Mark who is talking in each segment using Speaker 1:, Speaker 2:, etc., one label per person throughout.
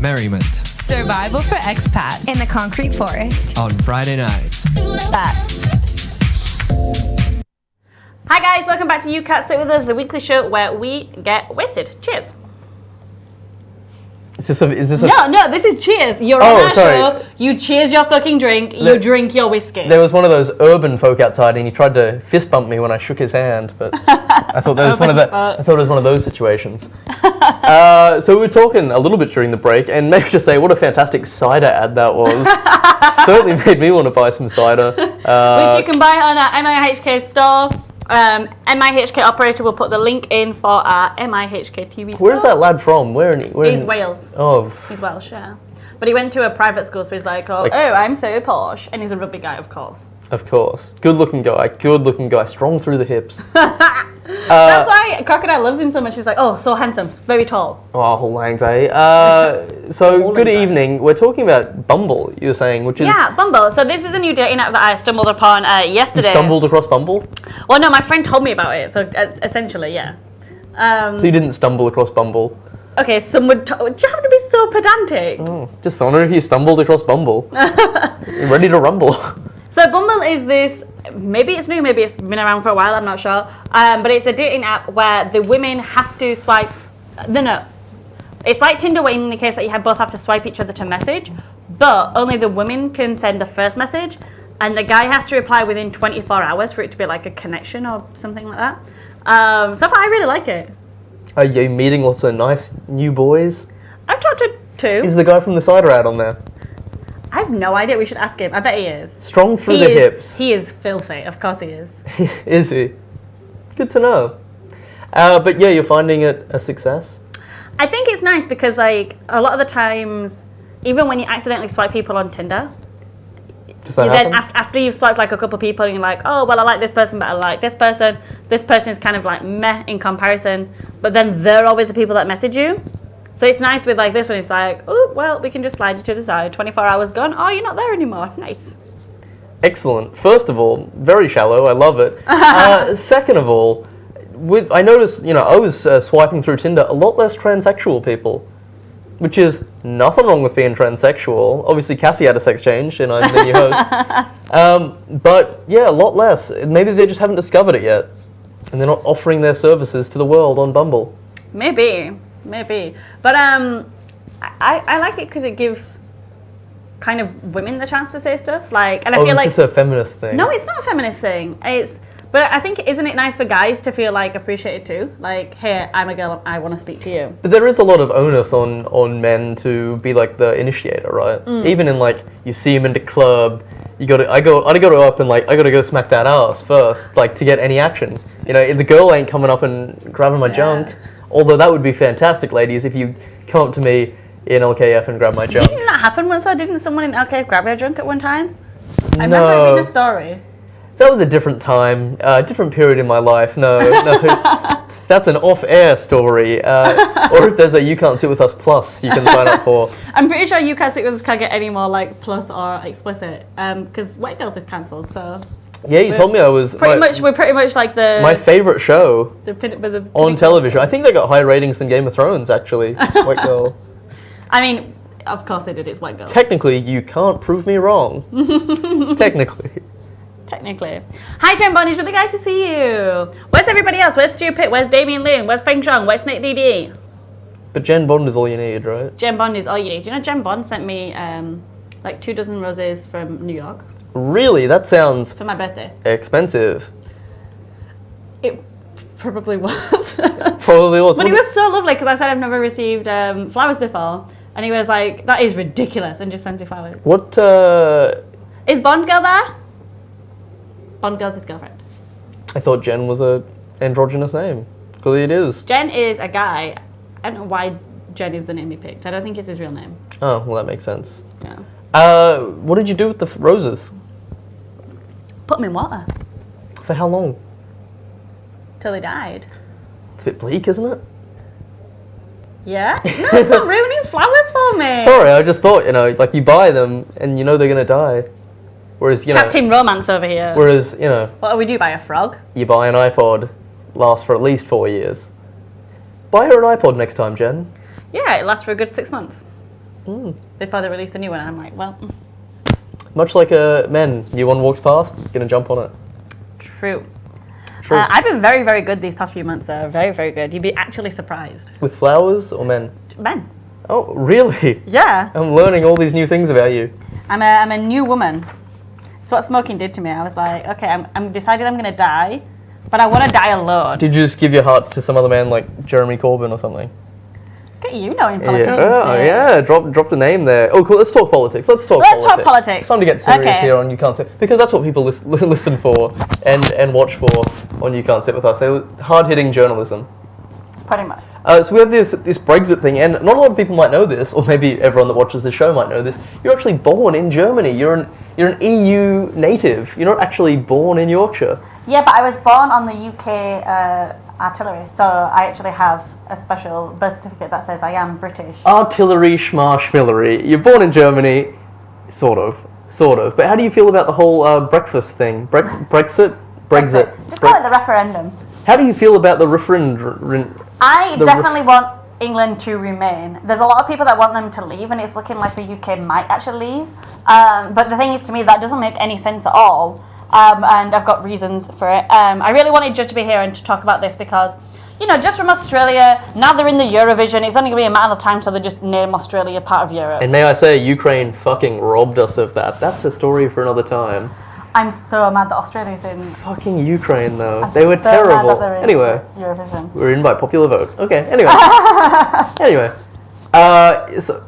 Speaker 1: merriment.
Speaker 2: Survival for expats.
Speaker 3: In the concrete forest.
Speaker 1: On Friday nights.
Speaker 4: Hi guys, welcome back to You Can't Sit With Us, the weekly show where we get wasted. Cheers.
Speaker 5: Is this a...
Speaker 4: No, this is cheers. You're on our show, you cheers your fucking drink, you drink your whiskey.
Speaker 5: There was one of those urban folk outside and he tried to fist bump me when I shook his hand, but I thought that was it was one of those situations. So we were talking a little bit during the break, and maybe just say what a fantastic cider ad that was. Certainly made me want to buy some cider.
Speaker 4: Which you can buy on our MIHK store. MIHK operator will put the link in for our MIHK.tv store.
Speaker 5: Where's that lad from?
Speaker 4: He's Wales.
Speaker 5: Oh.
Speaker 4: He's Welsh, yeah. But he went to a private school, so he's like, oh, I'm so posh. And he's a rugby guy, of course.
Speaker 5: Of course. Good looking guy, strong through the hips.
Speaker 4: That's why Crocodile loves him so much. He's like, oh, so handsome, very tall.
Speaker 5: Oh, whole langs, eh? So, good evening. We're talking about Bumble, you were saying, which is...
Speaker 4: Yeah, Bumble. So this is a new dating app that I stumbled upon yesterday.
Speaker 5: You stumbled across Bumble?
Speaker 4: Well, no, my friend told me about it, so essentially, yeah.
Speaker 5: So you didn't stumble across Bumble?
Speaker 4: Okay, some would... Do you have to be so pedantic?
Speaker 5: Oh, just wondering if you stumbled across Bumble. You're ready to rumble.
Speaker 4: So Bumble is this... Maybe it's new, maybe it's been around for a while, I'm not sure. But it's a dating app where the women have to swipe... No. It's like Tinder, where in the case that you both have to swipe each other to message, but only the women can send the first message, and the guy has to reply within 24 hours for it to be like a connection or something like that. So far, I really like it.
Speaker 5: Are you meeting lots of nice new boys?
Speaker 4: I've talked to two.
Speaker 5: Is the guy from the cider ad on there?
Speaker 4: I have no idea. We should ask him. I bet he is.
Speaker 5: Strong through the hips.
Speaker 4: He is filthy. Of course he is.
Speaker 5: Is he? Good to know. But yeah, you're finding it a success?
Speaker 4: I think it's nice because, like, a lot of the times, even when you accidentally swipe people on Tinder,
Speaker 5: then
Speaker 4: after you've swiped like a couple of people and you're like, oh, well, I like this person, but I like this person is kind of like meh in comparison, but then they're always the people that message you. So it's nice with like this one, it's like, oh, well, we can just slide you to the side, 24 hours gone, oh, you're not there anymore, nice.
Speaker 5: Excellent. First of all, very shallow, I love it. Second of all, I noticed, I was swiping through Tinder, a lot less transsexual people, which is nothing wrong with being transsexual. Obviously, Cassie had a sex change, and I'm the new host. But yeah, a lot less. Maybe they just haven't discovered it yet, and they're not offering their services to the world on Bumble.
Speaker 4: Maybe. But I like it because it gives kind of women the chance to say stuff. Like, and I feel like
Speaker 5: it's a feminist thing.
Speaker 4: No, it's not a feminist thing. But I think, isn't it nice for guys to feel like appreciated too? Like, hey, I'm a girl, I want to speak to you.
Speaker 5: But there is a lot of onus on men to be like the initiator, right? Even in like, you see him in the club, I gotta go up and like, I gotta go smack that ass first, like to get any action. If the girl ain't coming up and grabbing my junk, although that would be fantastic, ladies, if you come up to me in LKF and grab my junk.
Speaker 4: Didn't that happen once though? Didn't someone in LKF grab your junk at one time? I remember it being a story.
Speaker 5: That was a different time, different period in my life. No, that's an off-air story. Or if there's a You Can't Sit With Us Plus, you can sign up for.
Speaker 4: I'm pretty sure You Can't Sit With Us can't get any more like plus or explicit, because White Girls is cancelled. So.
Speaker 5: Yeah, you told me I was.
Speaker 4: We're pretty much like
Speaker 5: my favorite show on television. I think they got higher ratings than Game of Thrones, actually. White Girl.
Speaker 4: I mean, of course they did. It's White Girls.
Speaker 5: Technically, you can't prove me wrong. Technically.
Speaker 4: Hi, Jen Bond. It's really nice to see you. Where's everybody else? Where's Stu Pitt? Where's Damien Lin? Where's Feng Zhang? Where's Nick DD?
Speaker 5: But Jen Bond is all you need, right?
Speaker 4: Jen Bond is all you need. Do you know Jen Bond sent me like 24 roses from New York?
Speaker 5: Really? That sounds...
Speaker 4: For my birthday.
Speaker 5: Expensive.
Speaker 4: It probably was.
Speaker 5: Probably was.
Speaker 4: But it was so lovely because I said I've never received flowers before. And he was like, that is ridiculous, and just sent me flowers.
Speaker 5: What,
Speaker 4: Is Bond Girl there? Bond Girl's his girlfriend.
Speaker 5: I thought Jen was a androgynous name. Clearly it is.
Speaker 4: Jen is a guy. I don't know why Jen is the name he picked. I don't think it's his real name.
Speaker 5: Oh, well, that makes sense.
Speaker 4: Yeah.
Speaker 5: What did you do with the roses?
Speaker 4: Put them in water.
Speaker 5: For how long?
Speaker 4: Till he died.
Speaker 5: It's a bit bleak, isn't it?
Speaker 4: Yeah? No, stop ruining flowers for me.
Speaker 5: Sorry, I just thought, like you buy them and you know they're going to die. Whereas,
Speaker 4: Captain Romance over here.
Speaker 5: Whereas,
Speaker 4: What do we do, buy a frog?
Speaker 5: You buy an iPod, lasts for at least 4 years. Buy her an iPod next time, Jen.
Speaker 4: Yeah, it lasts for a good 6 months. before they release a new one. And I'm like, well,
Speaker 5: Much like men, new one walks past, gonna jump on it.
Speaker 4: True.
Speaker 5: True.
Speaker 4: I've been very, very good these past few months. Very, very good. You'd be actually surprised.
Speaker 5: With flowers or men?
Speaker 4: Men.
Speaker 5: Oh, really?
Speaker 4: Yeah.
Speaker 5: I'm learning all these new things about you.
Speaker 4: I'm a new woman. It's what smoking did to me. I was like, okay, I'm decided I'm gonna die, but I want to die alone.
Speaker 5: Did you just give your heart to some other man like Jeremy Corbyn or something?
Speaker 4: Look at you knowing politicians.
Speaker 5: Yeah, dropped a name there. Oh, cool. Let's talk politics. Let's talk politics. It's time to get serious here on You Can't Sit, because that's what people listen for and watch for on You Can't Sit With Us. They're hard-hitting journalism.
Speaker 4: Pretty much.
Speaker 5: So we have this Brexit thing, and not a lot of people might know this, or maybe everyone that watches this show might know this. You're actually born in Germany. You're an EU native. You're not actually born in Yorkshire.
Speaker 4: Yeah, but I was born on the UK artillery, so I actually have a special birth certificate that says I am British.
Speaker 5: Artillery, schmillery. You're born in Germany, sort of. But how do you feel about the whole breakfast thing? Brexit?
Speaker 4: Just call it the referendum.
Speaker 5: How do you feel about the referendum?
Speaker 4: I definitely want England to remain. There's a lot of people that want them to leave, and it's looking like the UK might actually leave. But the thing is, to me, that doesn't make any sense at all. And I've got reasons for it. I really wanted Joe to be here and to talk about this because, you know, just from Australia, now they're in the Eurovision, it's only going to be a matter of time till they just name Australia part of Europe.
Speaker 5: And may I say, Ukraine fucking robbed us of that. That's a story for another time.
Speaker 4: I'm so mad that Australia's in.
Speaker 5: Fucking Ukraine, though. They were terrible. Anyway,
Speaker 4: Eurovision.
Speaker 5: We're in by popular vote. Okay, anyway. So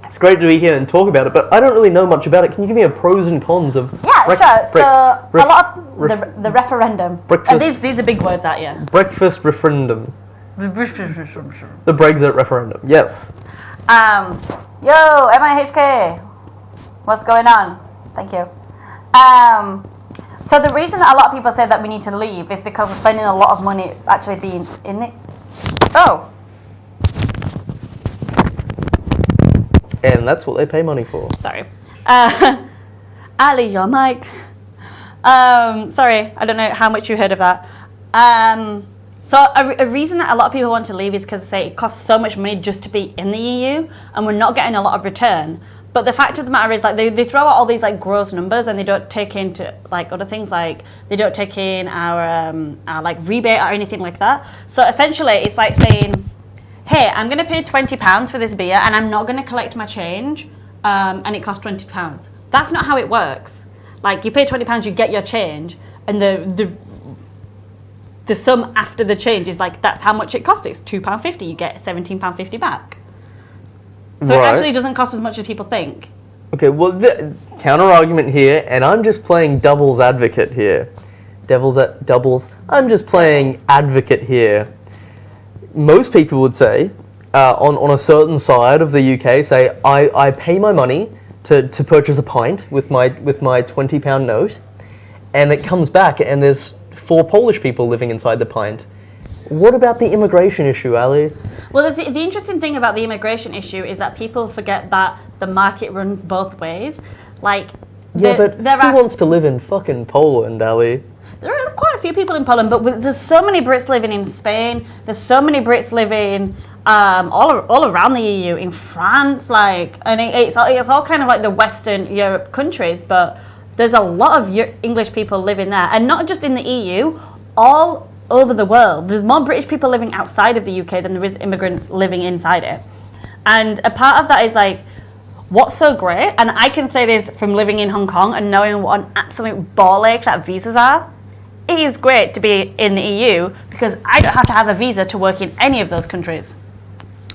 Speaker 5: it's great to be here and talk about it, but I don't really know much about it. Can you give me a pros and cons of...
Speaker 4: Yeah, sure. So a lot of the referendum. And these are big words out here.
Speaker 5: Breakfast referendum. The Brexit referendum, yes.
Speaker 4: Yo, MIHK. What's going on? Thank you. So the reason that a lot of people say that we need to leave is because we're spending a lot of money actually being in it. Oh.
Speaker 5: And that's what they pay money for.
Speaker 4: Sorry. Ali, your mic. Sorry, I don't know how much you heard of that. So a reason that a lot of people want to leave is because they say it costs so much money just to be in the EU and we're not getting a lot of return. But the fact of the matter is, like, they throw out all these like gross numbers and they don't take into like other things, like they don't take in our like rebate or anything like that. So essentially, it's like saying, hey, I'm going to pay £20 for this beer and I'm not going to collect my change, and it costs £20. That's not how it works. Like, you pay £20, you get your change, and the sum after the change is like, that's how much it costs. It's £2.50. You get £17.50 back. So It actually doesn't cost as much as people think.
Speaker 5: Okay, well, the counter argument here, and I'm just playing devil's advocate here. I'm just playing advocate here. Most people would say, on a certain side of the UK, say, I pay my money to purchase a pint with my £20 note, and it comes back and there's 4 Polish people living inside the pint. What about the immigration issue, Ali?
Speaker 4: Well, the interesting thing about the immigration issue is that people forget that the market runs both ways. Like,
Speaker 5: yeah, but who wants to live in fucking Poland, Ali?
Speaker 4: There are quite a few people in Poland, but there's so many Brits living in Spain. There's so many Brits living all around the EU, in France, like, and it's all kind of like the Western Europe countries. But there's a lot of English people living there, and not just in the EU, all over the world. There's more British people living outside of the UK than there is immigrants living inside it. And a part of that is like, what's so great, and I can say this from living in Hong Kong and knowing what an absolute ball ache that visas are. It is great to be in the EU because I don't have to have a visa to work in any of those countries.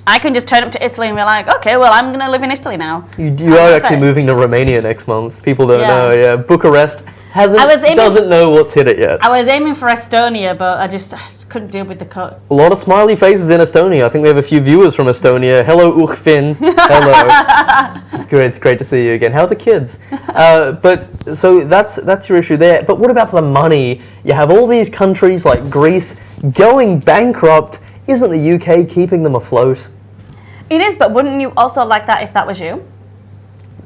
Speaker 4: I can just turn up to Italy and be like, okay, well, I'm going to live in Italy now.
Speaker 5: You are actually moving to Romania next month. People don't know. Yeah, Bucharest doesn't know what's hit it yet.
Speaker 4: I was aiming for Estonia, but I just couldn't deal with the cut.
Speaker 5: A lot of smiley faces in Estonia. I think we have a few viewers from Estonia. Hello, Uchfin. Hello. It's great to see you again. How are the kids? But so that's your issue there. But what about the money? You have all these countries like Greece going bankrupt. Isn't the UK keeping them afloat?
Speaker 4: It is, but wouldn't you also like that if that was you?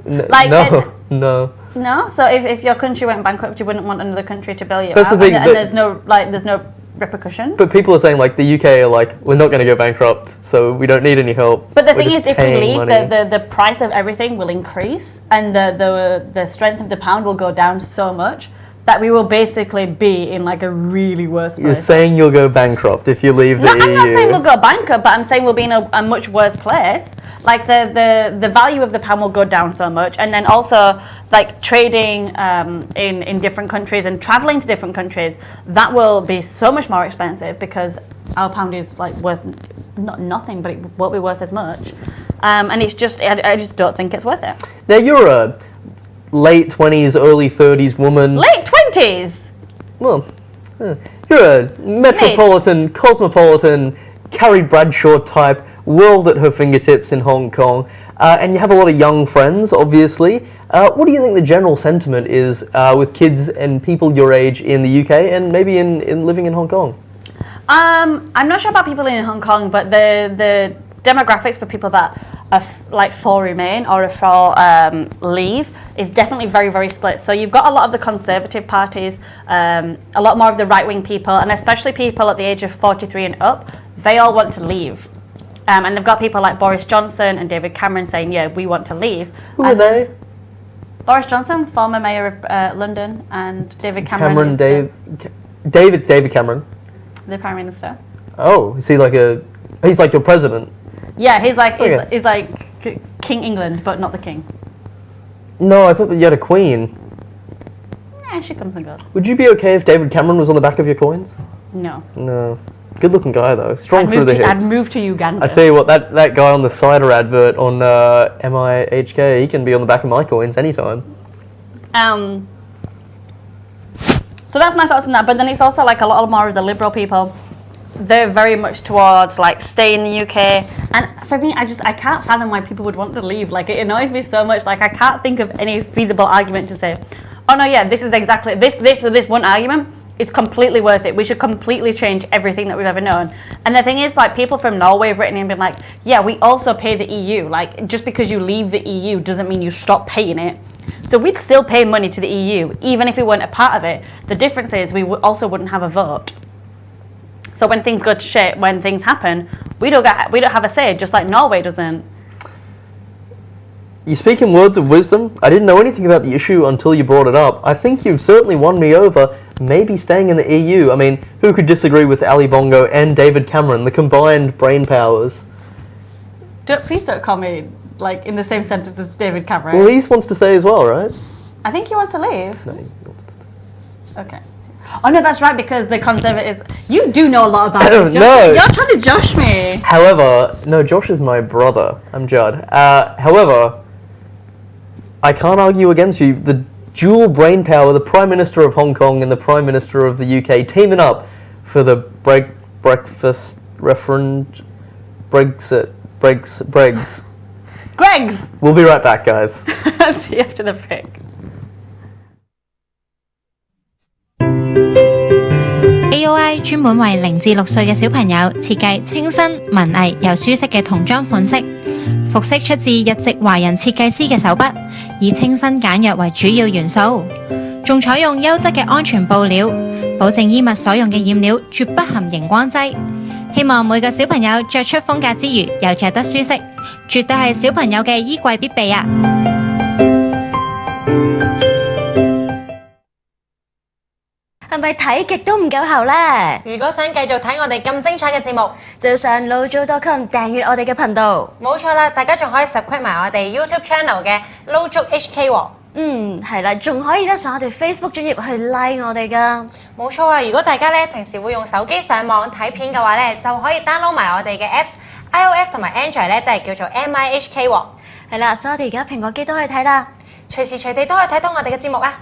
Speaker 5: No.
Speaker 4: No? So if your country went bankrupt, you wouldn't want another country to bail you
Speaker 5: That's
Speaker 4: out?
Speaker 5: The thing,
Speaker 4: and there's no repercussions.
Speaker 5: But people are saying like the UK are like, we're not going to go bankrupt, so we don't need any help.
Speaker 4: But the thing is, if we leave, the price of everything will increase, and the strength of the pound will go down so much that we will basically be in like a really worse place.
Speaker 5: You're saying you'll go bankrupt if you leave the EU.
Speaker 4: I'm not saying we'll go bankrupt, but I'm saying we'll be in a much worse place. Like the value of the pound will go down so much, and then also like trading in different countries and traveling to different countries, that will be so much more expensive because our pound is like worth nothing, but it won't be worth as much. And it's just, I just don't think it's worth it.
Speaker 5: Now you're a late 20s, early 30s woman.
Speaker 4: Late 20s?
Speaker 5: Well, you're a metropolitan, cosmopolitan, Carrie Bradshaw type, world at her fingertips in Hong Kong, and you have a lot of young friends, obviously. What do you think the general sentiment is with kids and people your age in the UK and maybe in living in Hong Kong?
Speaker 4: I'm not sure about people in Hong Kong, but the demographics for people that are like for Remain or for Leave is definitely very, very split. So you've got a lot of the Conservative parties, a lot more of the right-wing people, and especially people at the age of 43 and up, they all want to leave. And they've got people like Boris Johnson and David Cameron saying, yeah, we want to leave.
Speaker 5: Who are they?
Speaker 4: Boris Johnson, former mayor of London, and David Cameron.
Speaker 5: David Cameron.
Speaker 4: The Prime Minister.
Speaker 5: Oh, is he like he's like your president?
Speaker 4: Yeah, he's like he's like King England, but not the king.
Speaker 5: No, I thought that you had a queen.
Speaker 4: Yeah, she comes and goes.
Speaker 5: Would you be okay if David Cameron was on the back of your coins?
Speaker 4: No.
Speaker 5: No. Good looking guy though, strong through the hips.
Speaker 4: I'd move to Uganda.
Speaker 5: I tell you what, that guy on the cider advert on MIHK, he can be on the back of my coins anytime.
Speaker 4: So that's my thoughts on that. But then it's also like a lot more of the liberal people. They're very much towards like stay in the UK. And for me, I can't fathom why people would want to leave. Like it annoys me so much. Like I can't think of any feasible argument to say, oh no, yeah, this is exactly this one argument. It's completely worth it. We should completely change everything that we've ever known. And the thing is, like, people from Norway have written in and been like, yeah, we also pay the EU. Like, just because you leave the EU doesn't mean you stop paying it. So we'd still pay money to the EU, even if we weren't a part of it. The difference is we also wouldn't have a vote. So when things go to shit, when things happen, we don't have a say, just like Norway doesn't.
Speaker 5: You speak in words of wisdom. I didn't know anything about the issue until you brought it up. I think you've certainly won me over, maybe staying in the EU. I mean, who could disagree with Ali Bongo and David Cameron, the combined brain powers?
Speaker 4: Please don't call me like in the same sentence as David Cameron.
Speaker 5: Well, he wants to stay as well, right?
Speaker 4: I think he wants to leave.
Speaker 5: No, he wants to stay.
Speaker 4: Okay. Oh no, that's right, because the Conservatives... You do know a lot about this.
Speaker 5: No.
Speaker 4: You're trying to josh me.
Speaker 5: However, no, Josh is my brother. I'm Judd. However, I can't argue against you. The dual brain power, the Prime Minister of Hong Kong and the Prime Minister of the UK teaming up for the breakfast referendum... Brexit. Bregs.
Speaker 4: Greg's!
Speaker 5: We'll be right back, guys.
Speaker 4: See you after the break.
Speaker 1: AOI 專門為0至6歲嘅小朋友設計清新、文藝又舒適嘅童裝款式，服飾出自日籍華人設計師嘅手筆，以清新簡約為主要元素，仲採用優質嘅安全布料，保證衣物所用嘅染料絕不含熒光劑。希望每個小朋友着出風格之餘，又着得舒適，絕對係小朋友嘅衣櫃必備啊！
Speaker 3: 係咪睇極都唔夠喉呢？如果想繼續睇我哋咁精彩嘅節目，就要上 lojo.com 訂閱我哋嘅頻道。冇錯啦，大家仲可以 subscribe 埋我哋 YouTube channel 嘅 Lojo HK 喎。係啦，仲可以咧上我哋 Facebook 專頁去 like 我哋噶。冇錯啊！如果大家咧平時會用手機上網睇片嘅話咧，就可以 download 埋我哋嘅 apps，iOS 同埋 Android 咧都係叫做 MIHK 喎。係啦，所以我哋而家蘋果機都可以睇啦，隨時隨地都可以睇到我哋嘅節目啊！